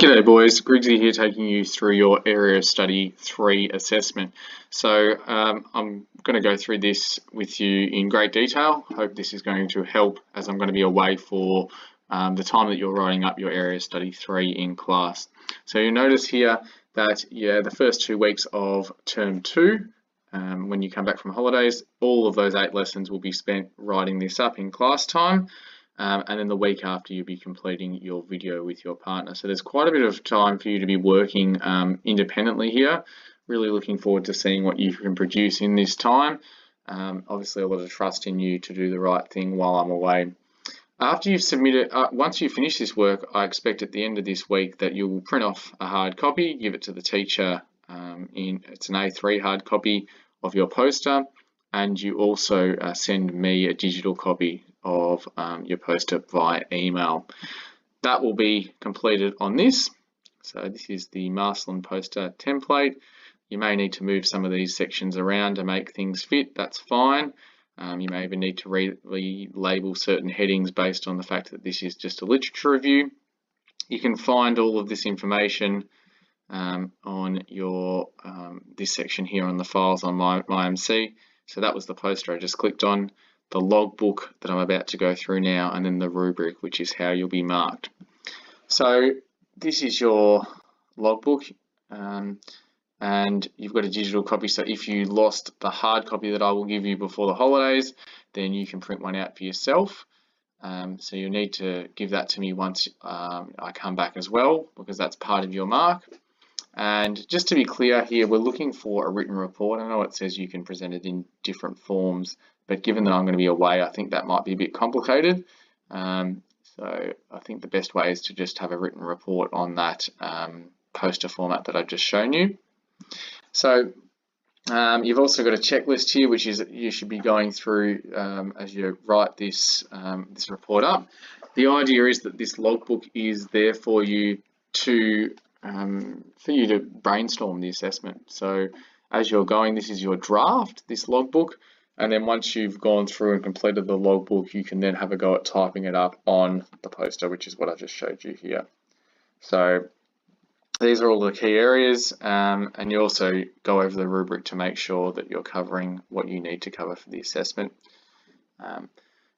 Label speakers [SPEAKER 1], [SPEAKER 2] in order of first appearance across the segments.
[SPEAKER 1] G'day boys, Griggsy here taking you through your Area Study 3 assessment. So I'm going to go through this with you in great detail. Hope this is going to help as I'm going to be away for the time that you're writing up your Area Study 3 in class. So you'll notice here that the first 2 weeks of Term 2, when you come back from holidays, all of those 8 lessons will be spent writing this up in class time. And then the week after, you'll be completing your video with your partner. So there's quite a bit of time for you to be working independently here. Really looking forward to seeing what you can produce in this time. Obviously a lot of trust in you to do the right thing while I'm away. After you've submitted, once you finish this work, I expect at the end of this week that you'll print off a hard copy, give it to the teacher it's an A3 hard copy of your poster, and you also send me a digital copy of your poster via email. That will be completed on this. So this is the Marsland poster template. You may need to move some of these sections around to make things fit. That's fine. You may even need to relabel certain headings based on the fact that this is just a literature review. You can find all of this information on your this section here on the files on my MC. So that was the poster I just clicked on, the logbook that I'm about to go through now, and then the rubric, which is how you'll be marked. So this is your logbook, and you've got a digital copy. So if you lost the hard copy that I will give you before the holidays, then you can print one out for yourself. So you'll need to give that to me once I come back as well, because that's part of your mark. And just to be clear here, we're looking for a written report. I know it says you can present it in different forms, but given that I'm going to be away, I think that might be a bit complicated. So I think the best way is to just have a written report on that poster format that I've just shown you. So you've also got a checklist here, which is you should be going through as you write this report up. The idea is that this logbook is there for you to brainstorm the assessment. So as you're going, this is your draft, this logbook, and then once you've gone through and completed the logbook, you can then have a go at typing it up on the poster, which is what I just showed you here. So these are all the key areas, and you also go over the rubric to make sure that you're covering what you need to cover for the assessment.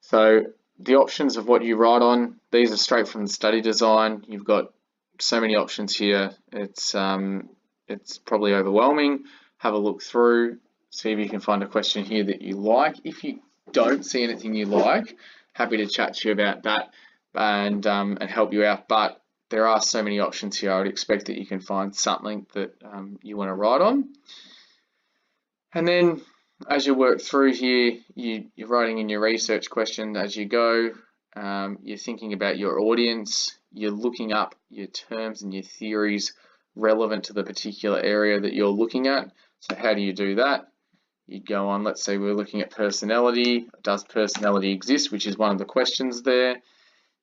[SPEAKER 1] So the options of what you write on, these are straight from the study design. You've got so many options here. It's probably overwhelming. Have a look through, see if you can find a question here that you like. If you don't see anything you like, happy to chat to you about that and help you out. But there are so many options here. I would expect that you can find something that you want to write on. And then as you work through here, you're writing in your research question as you go. You're thinking about your audience. You're looking up your terms and your theories relevant to the particular area that you're looking at. So how do you do that? You go on, let's say we're looking at personality. Does personality exist? Which is one of the questions there.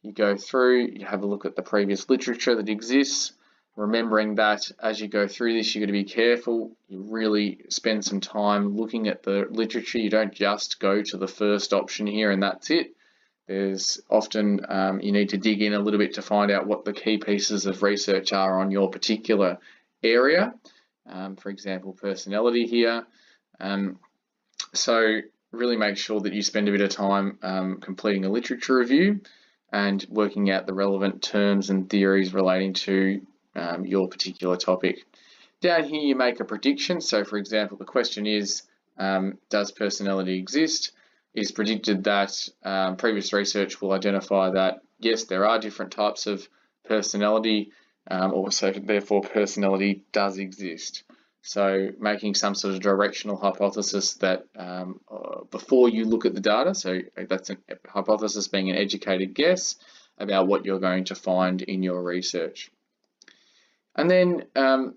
[SPEAKER 1] You go through, you have a look at the previous literature that exists, remembering that as you go through this, you've got to be careful. You really spend some time looking at the literature. You don't just go to the first option here and that's it. There's often you need to dig in a little bit to find out what the key pieces of research are on your particular area. For example, personality here. So really make sure that you spend a bit of time completing a literature review and working out the relevant terms and theories relating to your particular topic. Down here you make a prediction. So for example, the question is, does personality exist? Is predicted that previous research will identify that yes, there are different types of personality, also therefore personality does exist. So making some sort of directional hypothesis that before you look at the data, so that's a hypothesis being an educated guess about what you're going to find in your research. And then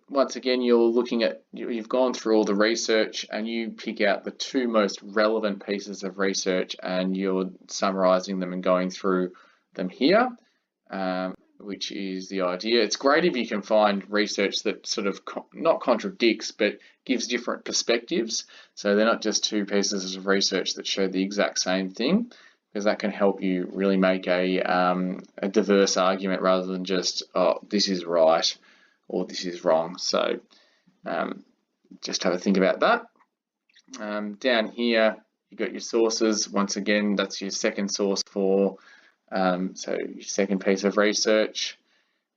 [SPEAKER 1] once again, you're looking at, you've gone through all the research and you pick out the 2 most relevant pieces of research and you're summarizing them and going through them here, which is the idea. It's great if you can find research that sort of not contradicts, but gives different perspectives. So they're not just 2 pieces of research that show the exact same thing, because that can help you really make a diverse argument rather than just, oh, this is right or this is wrong. So just have a think about that. Down here, you've got your sources. Once again, that's your second source for, so your second piece of research.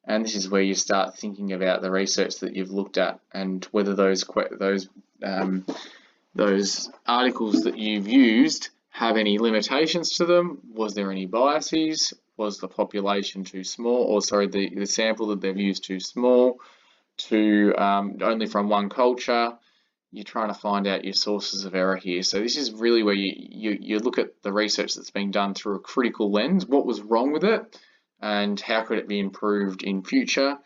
[SPEAKER 1] And this is where you start thinking about the research that you've looked at and whether those articles that you've used have any limitations to them. Was there any biases? Was the population too small, or sorry, the sample that they've used too small, to only from one culture? You're trying to find out your sources of error here. So this is really where you look at the research that's being done through a critical lens. What was wrong with it, and how could it be improved in future?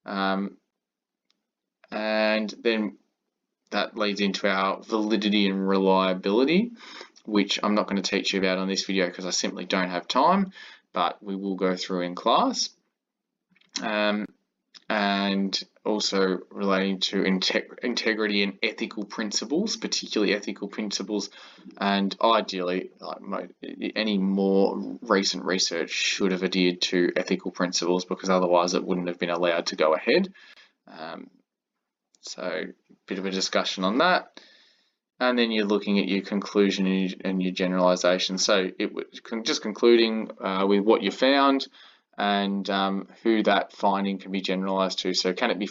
[SPEAKER 1] And then that leads into our validity and reliability, which I'm not going to teach you about on this video because I simply don't have time, but we will go through in class. And also relating to integrity and ethical principles, particularly ethical principles, and ideally, like any more recent research should have adhered to ethical principles, because otherwise it wouldn't have been allowed to go ahead. So a bit of a discussion on that. And then you're looking at your conclusion and your generalization. So just concluding with what you found, and who that finding can be generalized to. So can it be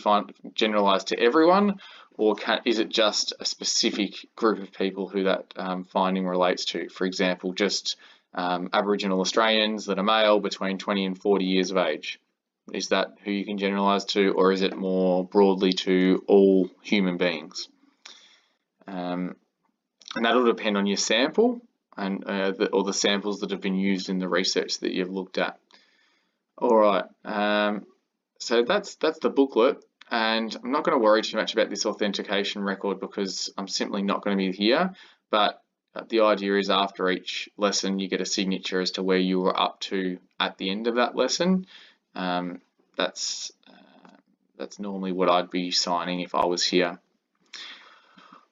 [SPEAKER 1] generalized to everyone, or is it just a specific group of people who that finding relates to? For example, just Aboriginal Australians that are male between 20 and 40 years of age. Is that who you can generalize to, or is it more broadly to all human beings? And that'll depend on your sample and or the samples that have been used in the research that you've looked at. All right, so that's the booklet, and I'm not going to worry too much about this authentication record because I'm simply not going to be here, but the idea is after each lesson you get a signature as to where you were up to at the end of that lesson. That's normally what I'd be signing if I was here.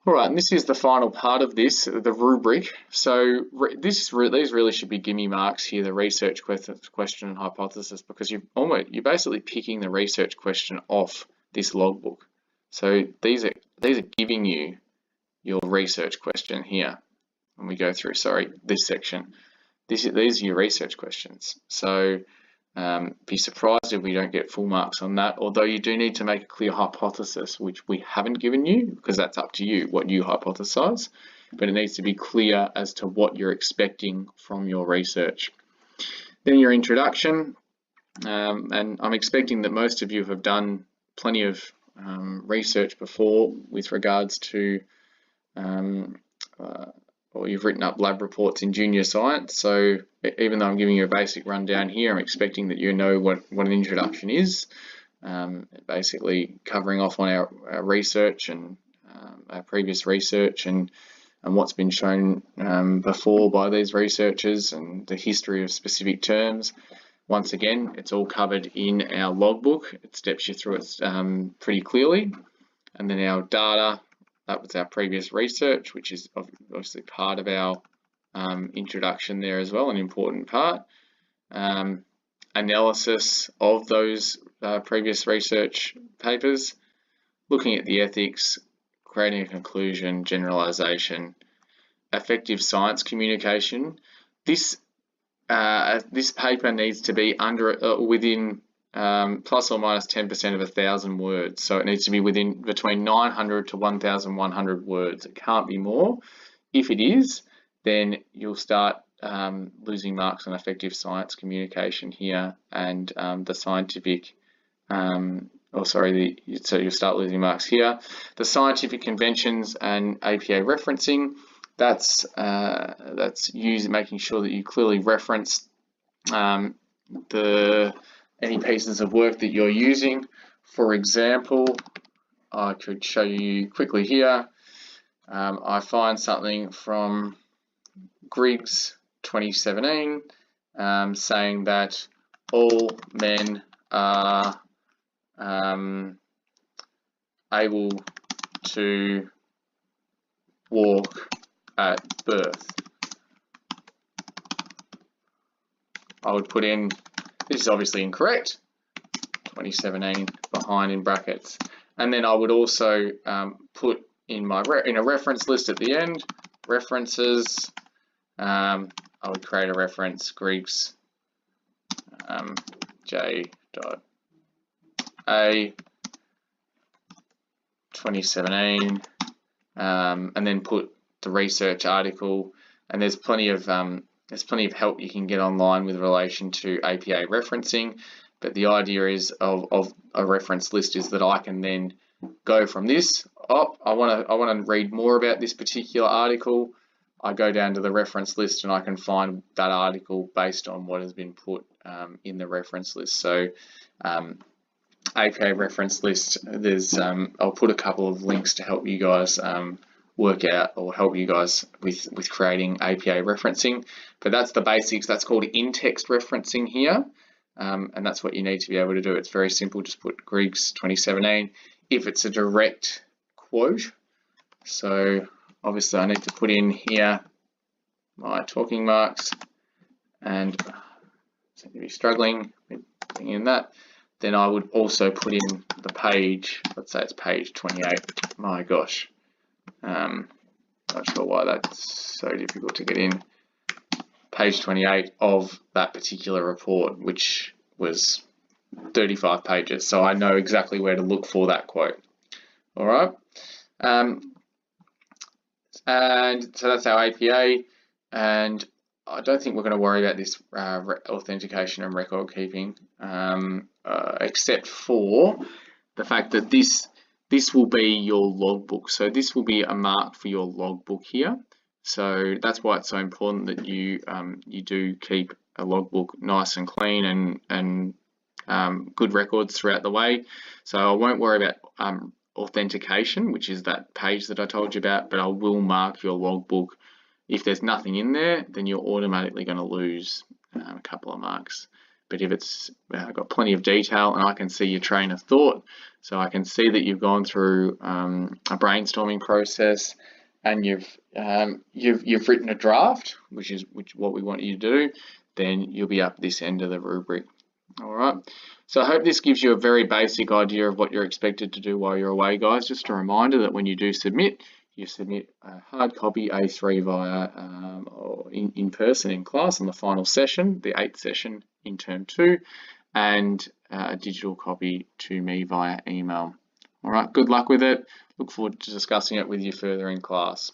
[SPEAKER 1] All right, and this is the final part of this, the rubric. So these really should be gimme marks here, the research question and hypothesis, because you're basically picking the research question off this logbook. So these are giving you your research question here. When we go through, this section, these are your research questions. So be surprised if we don't get full marks on that, although you do need to make a clear hypothesis, which we haven't given you because that's up to you what you hypothesize, but it needs to be clear as to what you're expecting from your research. Then your introduction, and I'm expecting that most of you have done plenty of research before with regards to or you've written up lab reports in junior science. So even though I'm giving you a basic rundown here, I'm expecting that you know what an introduction is, basically covering off on our research and our previous research and what's been shown before by these researchers and the history of specific terms. Once again, it's all covered in our logbook. It steps you through it pretty clearly. And then our data, that was our previous research, which is obviously part of our introduction there as well, an important part. Analysis of those previous research papers, looking at the ethics, creating a conclusion, generalization, effective science communication. This paper needs to be within plus or minus 10% of 1,000 words. So it needs to be between 900 to 1,100 words. It can't be more. If it is, then you'll start losing marks on effective science communication here, and the scientific, so you'll start losing marks here. The scientific conventions and APA referencing, that's making sure that you clearly reference any pieces of work that you're using. For example, I could show you quickly here. I find something from Griggs 2017 saying that all men are able to walk at birth. I would put in, this is obviously incorrect, 2017 behind in brackets. And then I would also put in my in a reference list at the end, references, I would create a reference, Griggs J.A 2017, and then put the research article. And there's plenty of help you can get online with relation to APA referencing. But the idea is of a reference list is that I can then go from this. Oh, I want to read more about this particular article. I go down to the reference list and I can find that article based on what has been put in the reference list. So APA reference list, there's I'll put a couple of links to help you guys work out, or help you guys with creating APA referencing. But that's the basics. That's called in-text referencing here, and that's what you need to be able to do. It's very simple. Just put Griggs 2017 if it's a direct quote. So obviously I need to put in here my talking marks, and seem to be struggling with putting in that. Then I would also put in the page. Let's say it's page 28. My gosh. Not sure why that's so difficult to get in. Page 28 of that particular report, which was 35 pages. So I know exactly where to look for that quote. All right. And so that's our APA. And I don't think we're going to worry about this authentication and record keeping, except for the fact that this will be your logbook. So this will be a mark for your logbook here. So that's why it's so important that you do keep a logbook nice and clean and good records throughout the way. So I won't worry about authentication, which is that page that I told you about, but I will mark your logbook. If there's nothing in there, then you're automatically going to lose a couple of marks. But if it's got plenty of detail and I can see your train of thought, so I can see that you've gone through a brainstorming process and you've written a draft, which is what we want you to do, then you'll be up this end of the rubric. All right. So I hope this gives you a very basic idea of what you're expected to do while you're away, guys. Just a reminder that when you do submit, you submit a hard copy A3 via or in person in class on the final session, the 8th session in term 2, and a digital copy to me via email. All right, good luck with it. Look forward to discussing it with you further in class.